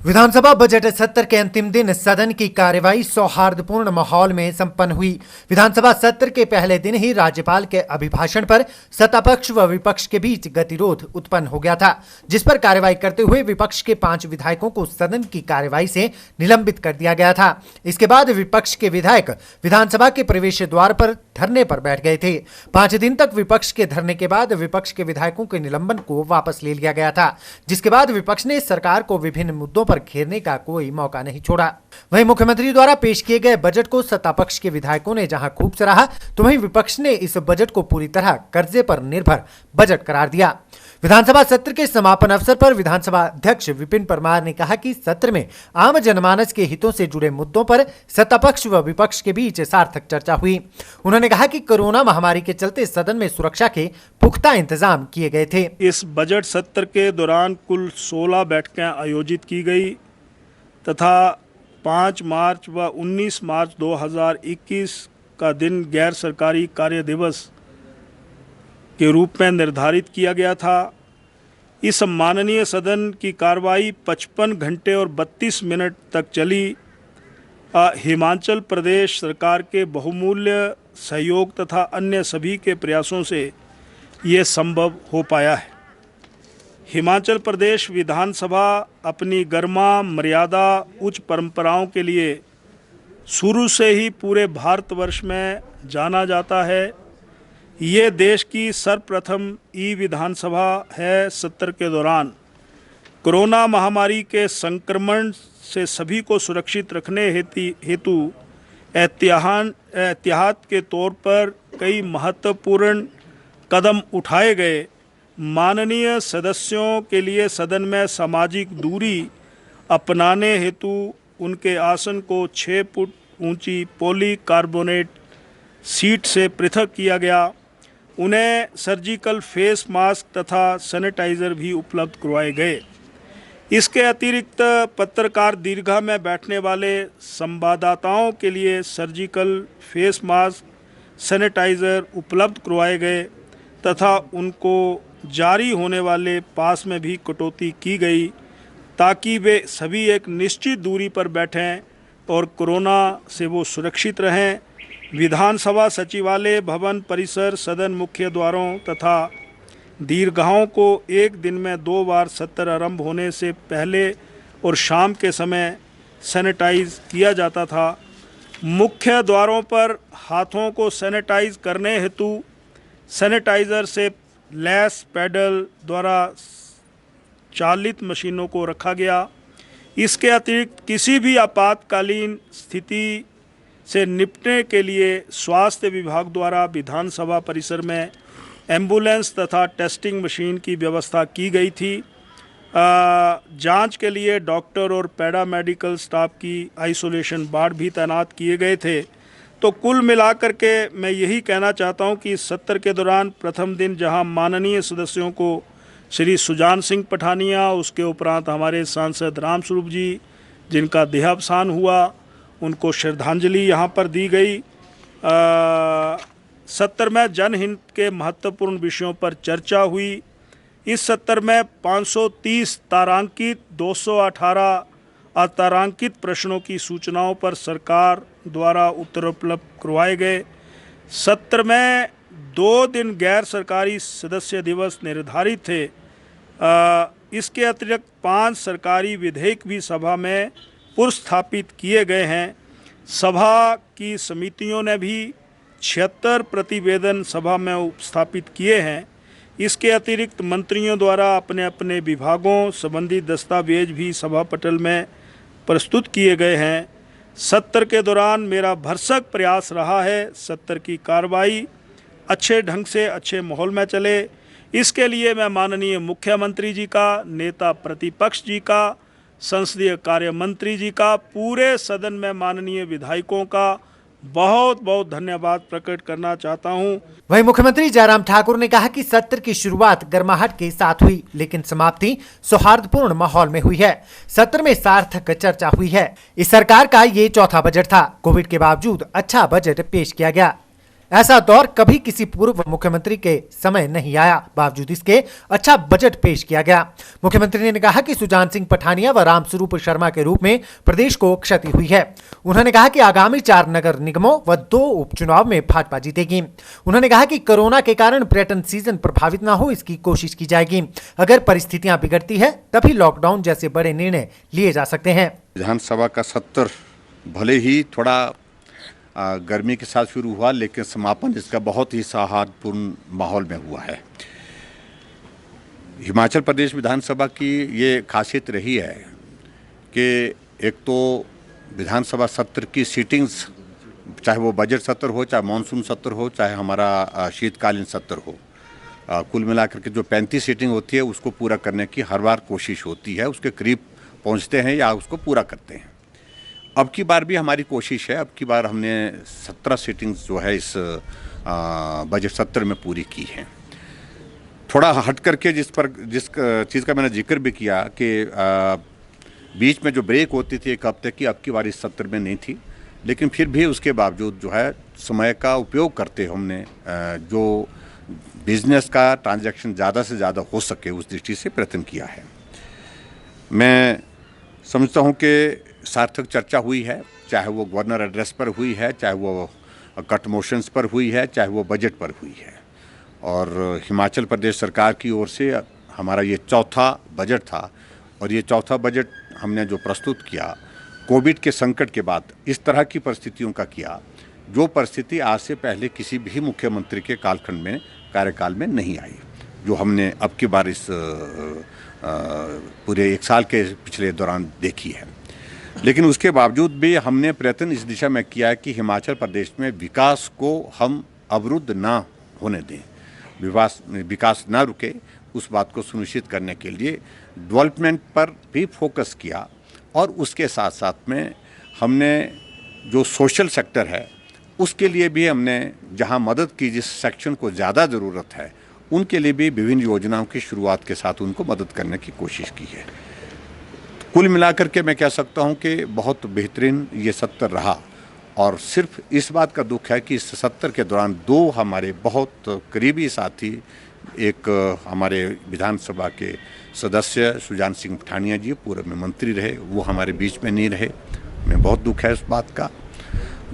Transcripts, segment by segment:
विधानसभा budget सत्र के अंतिम दिन सदन की कार्यवाही सौहार्दपूर्ण माहौल में संपन्न हुई। विधानसभा सत्र के पहले दिन ही राज्यपाल के अभिभाषण पर सत्तापक्ष व विपक्ष के बीच गतिरोध उत्पन्न हो गया था, जिस पर कार्यवाही करते हुए विपक्ष के 5 विधायकों को सदन की कार्यवाही से निलंबित कर दिया गया था। इसके बाद विपक्ष के विधायक विधानसभा के प्रवेश द्वार पर धरने पर बैठ गए थे। 5 दिन तक विपक्ष के धरने के बाद विपक्ष के विधायकों के निलंबन को वापस ले लिया गया था, जिसके बाद विपक्ष ने सरकार को विभिन्न मुद्दों पर घेरने का कोई मौका नहीं छोड़ा। वहीं मुख्यमंत्री द्वारा पेश किए गए बजट को सत्तापक्ष के विधायकों ने जहां खूब सराहा, तो वहीं विपक्ष ने इस बजट को पूरी तरह कर्जे पर निर्भर बजट करार दिया। विधानसभा सत्र के समापन अवसर पर विधानसभा अध्यक्ष विपिन परमार ने कहा कि सत्र में आम जनमानस के हितों से जुड़े मुद्दों पर सत्तापक्ष व विपक्ष के बीच सार्थक चर्चा हुई। उन्होंने कहा कि कोरोना महामारी के चलते सदन में सुरक्षा के पुख्ता इंतजाम किए गए थे। इस बजट सत्र के दौरान कुल 16 बैठकें आयोजित की गई तथा 5 मार्च व 19 मार्च 2021 का दिन गैर सरकारी कार्य दिवस के रूप में निर्धारित किया गया था। इस सम्माननीय सदन की कार्रवाई 55 घंटे और 32 मिनट तक चली। हिमाचल प्रदेश सरकार के बहुमूल्य सहयोग तथा अन्य सभी के प्रयासों से ये संभव हो पाया है। हिमाचल प्रदेश विधानसभा अपनी गरिमा, मर्यादा, उच्च परंपराओं के लिए शुरू से ही पूरे भारतवर्ष में जाना जाता है। ये देश की सर्वप्रथम विधानसभा है। सत्र के दौरान कोरोना महामारी के संक्रमण से सभी को सुरक्षित रखने हेतु एहतियात के तौर पर कई महत्वपूर्ण कदम उठाए गए। माननीय सदस्यों के लिए सदन में सामाजिक दूरी अपनाने हेतु उनके आसन को 6 फुट ऊंची पॉलीकार्बोनेट सीट से पृथक किया गया। उन्हें सर्जिकल फेस मास्क तथा सैनिटाइज़र भी उपलब्ध करवाए गए। इसके अतिरिक्त पत्रकार दीर्घा में बैठने वाले संवाददाताओं के लिए सर्जिकल फेस मास्क, सैनिटाइज़र उपलब्ध करवाए गए तथा उनको जारी होने वाले पास में भी कटौती की गई ताकि वे सभी एक निश्चित दूरी पर बैठें और कोरोना से वो सुरक्षित रहें। विधानसभा सचिवालय भवन परिसर, सदन मुख्य द्वारों तथा दीर्घाओं को एक दिन में 2 बार सत्र आरंभ होने से पहले और शाम के समय सैनिटाइज किया जाता था। मुख्य द्वारों पर हाथों को सैनिटाइज करने हेतु सैनिटाइज़र से लैस पैडल द्वारा चालित मशीनों को रखा गया। इसके अतिरिक्त किसी भी आपातकालीन स्थिति से निपटने के लिए स्वास्थ्य विभाग द्वारा विधानसभा परिसर में एम्बुलेंस तथा टेस्टिंग मशीन की व्यवस्था की गई थी। जांच के लिए डॉक्टर और पैरामेडिकल स्टाफ की आइसोलेशन वार्ड भी तैनात किए गए थे। तो कुल मिलाकर के मैं यही कहना चाहता हूं कि सत्र के दौरान प्रथम दिन जहां माननीय सदस्यों को श्री सुजान सिंह पठानिया, उसके उपरांत हमारे सांसद रामस्वरूप जी जिनका देहावसान हुआ, उनको श्रद्धांजलि यहाँ पर दी गई। सत्र में जनहित के महत्वपूर्ण विषयों पर चर्चा हुई। इस सत्र में 530 तारांकित, 218 अतारांकित प्रश्नों की सूचनाओं पर सरकार द्वारा उत्तर उपलब्ध करवाए गए। सत्र में 2 दिन गैर सरकारी सदस्य दिवस निर्धारित थे। इसके अतिरिक्त 5 सरकारी विधेयक भी सभा में पुरस्थापित किए गए हैं। सभा की समितियों ने भी 76 प्रतिवेदन सभा में उपस्थापित किए हैं। इसके अतिरिक्त मंत्रियों द्वारा अपने अपने विभागों संबंधी दस्तावेज भी सभा पटल में प्रस्तुत किए गए हैं। सत्र के दौरान मेरा भरसक प्रयास रहा है सत्र की कार्रवाई अच्छे ढंग से, अच्छे माहौल में चले। इसके लिए मैं माननीय मुख्यमंत्री जी का, नेता प्रतिपक्ष जी का, संसदीय कार्य मंत्री जी का, पूरे सदन में माननीय विधायकों का बहुत बहुत धन्यवाद प्रकट करना चाहता हूं। वहीं मुख्यमंत्री जयराम ठाकुर ने कहा कि सत्र की शुरुआत गर्माहट के साथ हुई, लेकिन समाप्ति सौहार्दपूर्ण माहौल में हुई है। सत्र में सार्थक चर्चा हुई है। इस सरकार का ये 4था बजट था। कोविड के बावजूद अच्छा बजट पेश किया गया। ऐसा दौर कभी किसी पूर्व मुख्यमंत्री के समय नहीं आया। बावजूद इसके अच्छा बजट पेश किया गया। मुख्यमंत्री ने कहा कि सुजान सिंह पठानिया व रामस्वरूप शर्मा के रूप में प्रदेश को क्षति हुई है। उन्होंने कहा कि आगामी 4 नगर निगमों व 2 उपचुनाव में भाजपा जीतेगी। उन्होंने कहा कि कोरोना के कारण पर्यटन सीजन प्रभावित न हो, इसकी कोशिश की जाएगी। अगर परिस्थितियां बिगड़ती है तभी लॉकडाउन जैसे बड़े निर्णय लिए जा सकते हैं। विधानसभा का सत्र भले ही थोड़ा गर्मी के साथ शुरू हुआ, लेकिन समापन इसका बहुत ही सौहार्दपूर्ण माहौल में हुआ है। हिमाचल प्रदेश विधानसभा की ये खासियत रही है कि एक तो विधानसभा सत्र की सीटिंग्स, चाहे वो बजट सत्र हो, चाहे मानसून सत्र हो, चाहे हमारा शीतकालीन सत्र हो, कुल मिलाकर के जो 35 सीटिंग होती है उसको पूरा करने की हर बार कोशिश होती है। उसके करीब पहुंचते हैं या उसको पूरा करते हैं। अब की बार भी हमारी कोशिश है। अब की बार हमने 17 सीटिंग्स जो है इस बजट सत्र में पूरी की हैं। थोड़ा हट करके जिस चीज़ का मैंने जिक्र भी किया कि बीच में जो ब्रेक होती थी 1 हफ्ते की, अब की बार इस सत्र में नहीं थी, लेकिन फिर भी उसके बावजूद जो है समय का उपयोग करते हमने जो बिजनेस का ट्रांजैक्शन ज़्यादा से ज़्यादा हो सके उस दृष्टि से प्रयत्न किया है। मैं समझता हूँ कि सार्थक चर्चा हुई है, चाहे वो गवर्नर एड्रेस पर हुई है, चाहे वो कट मोशंस पर हुई है, चाहे वो बजट पर हुई है। और हिमाचल प्रदेश सरकार की ओर से हमारा ये चौथा बजट था और ये चौथा बजट हमने जो प्रस्तुत किया कोविड के संकट के बाद इस तरह की परिस्थितियों का किया जो परिस्थिति आज से पहले किसी भी मुख्यमंत्री के कालखंड में कार्यकाल में नहीं आई, जो हमने अब की बार इस पूरे 1 साल के पिछले दौरान देखी है। लेकिन उसके बावजूद भी हमने प्रयत्न इस दिशा में किया है कि हिमाचल प्रदेश में विकास को हम अवरुद्ध ना होने दें, विकास ना रुके, उस बात को सुनिश्चित करने के लिए डेवलपमेंट पर भी फोकस किया। और उसके साथ साथ में हमने जो सोशल सेक्टर है उसके लिए भी हमने जहां मदद की, जिस सेक्शन को ज़्यादा ज़रूरत है उनके लिए भी विभिन्न योजनाओं की शुरुआत के साथ उनको मदद करने की कोशिश की है। कुल मिलाकर के मैं कह सकता हूं कि बहुत बेहतरीन ये सत्र रहा। और सिर्फ इस बात का दुख है कि इस सत्र के दौरान 2 हमारे बहुत करीबी साथी, एक हमारे विधानसभा के सदस्य सुजान सिंह पठानिया जी पूर्व में मंत्री रहे, वो हमारे बीच में नहीं रहे। मैं बहुत दुख है इस बात का।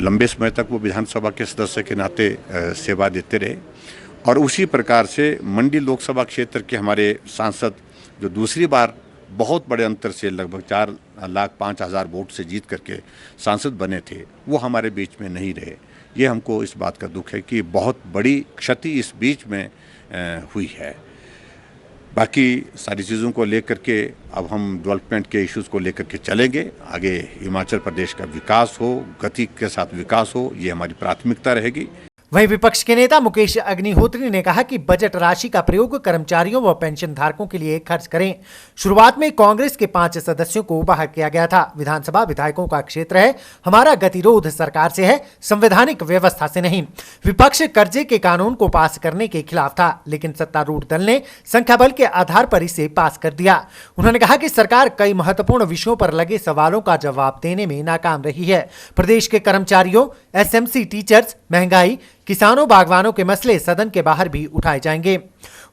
लंबे समय तक वो विधानसभा के सदस्य के नाते सेवा देते रहे। और उसी प्रकार से मंडी लोकसभा क्षेत्र के हमारे सांसद जो दूसरी बार बहुत बड़े अंतर से लगभग 4,05,000 वोट से जीत करके सांसद बने थे, वो हमारे बीच में नहीं रहे। ये हमको इस बात का दुख है कि बहुत बड़ी क्षति इस बीच में हुई है। बाकी सारी चीज़ों को लेकर के अब हम डेवलपमेंट के इश्यूज़ को लेकर के चलेंगे आगे। हिमाचल प्रदेश का विकास हो, गति के साथ विकास हो, ये हमारी प्राथमिकता रहेगी। वहीं विपक्ष के नेता मुकेश अग्निहोत्री ने कहा कि बजट राशि का प्रयोग कर्मचारियों व पेंशन धारकों के लिए खर्च करें। शुरुआत में कांग्रेस के 5 सदस्यों को बाहर किया गया था। विधानसभा विधायकों का क्षेत्र है, हमारा गतिरोध सरकार से है, संवैधानिक व्यवस्था से नहीं। विपक्ष कर्जे के कानून को पास करने के खिलाफ था, लेकिन सत्तारूढ़ दल ने संख्या बल के आधार पर इसे पास कर दिया। उन्होंने कहा कि सरकार कई महत्वपूर्ण विषयों पर लगे सवालों का जवाब देने में नाकाम रही है। प्रदेश के कर्मचारियों, एसएमसी टीचर्स, महंगाई, किसानों, बागवानों के मसले सदन के बाहर भी उठाए जाएंगे।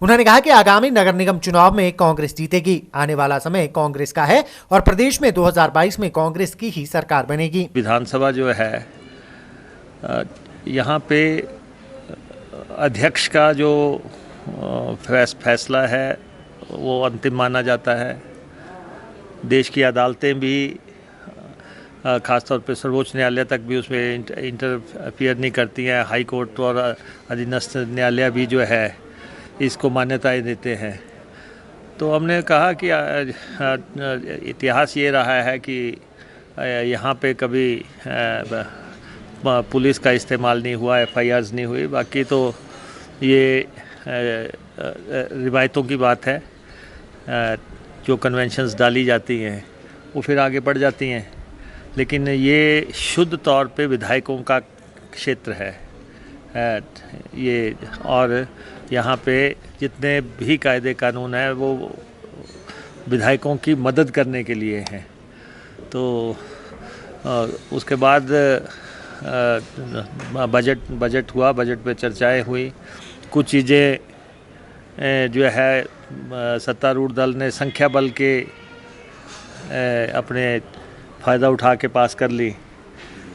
उन्होंने कहा कि आगामी नगर निगम चुनाव में कांग्रेस जीतेगी। आने वाला समय कांग्रेस का है और प्रदेश में 2022 में कांग्रेस की ही सरकार बनेगी। विधानसभा जो है यहाँ पे अध्यक्ष का जो फैसला है वो अंतिम माना जाता है। देश की अदालतें भी ख़ासतौर पे सर्वोच्च न्यायालय तक भी उसमें इंटरफियर नहीं करती हैं। हाई कोर्ट और अधीनस्थ न्यायालय भी जो है इसको मान्यताएं देते हैं। तो हमने कहा कि इतिहास ये रहा है कि यहाँ पे कभी पुलिस का इस्तेमाल नहीं हुआ, FIRs नहीं हुई। बाकी तो ये रिवायतों की बात है, जो कन्वेंशंस डाली जाती हैं वो फिर आगे बढ़ जाती हैं। लेकिन ये शुद्ध तौर पे विधायकों का क्षेत्र है ये, और यहाँ पे जितने भी कायदे कानून हैं वो विधायकों की मदद करने के लिए हैं। तो उसके बाद बजट हुआ, बजट पे चर्चाएं हुई। कुछ चीज़ें जो है सत्तारूढ़ दल ने संख्या बल के अपने फ़ायदा उठा के पास कर ली,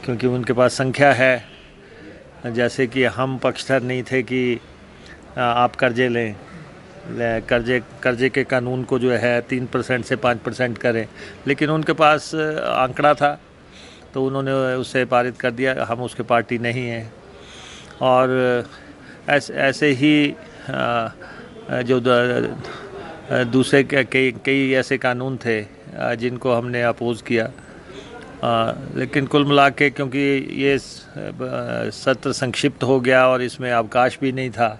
क्योंकि उनके पास संख्या है। जैसे कि हम पक्षधर नहीं थे कि आप कर्जे लें, कर्जे के कानून को जो है 3% से 5% करें, लेकिन उनके पास आंकड़ा था तो उन्होंने उसे पारित कर दिया। हम उसके पार्टी नहीं हैं। और ऐसे ही जो दूसरे कई ऐसे कानून थे जिनको हमने अपोज़ किया। लेकिन कुल मिला के क्योंकि ये सत्र संक्षिप्त हो गया और इसमें अवकाश भी नहीं था,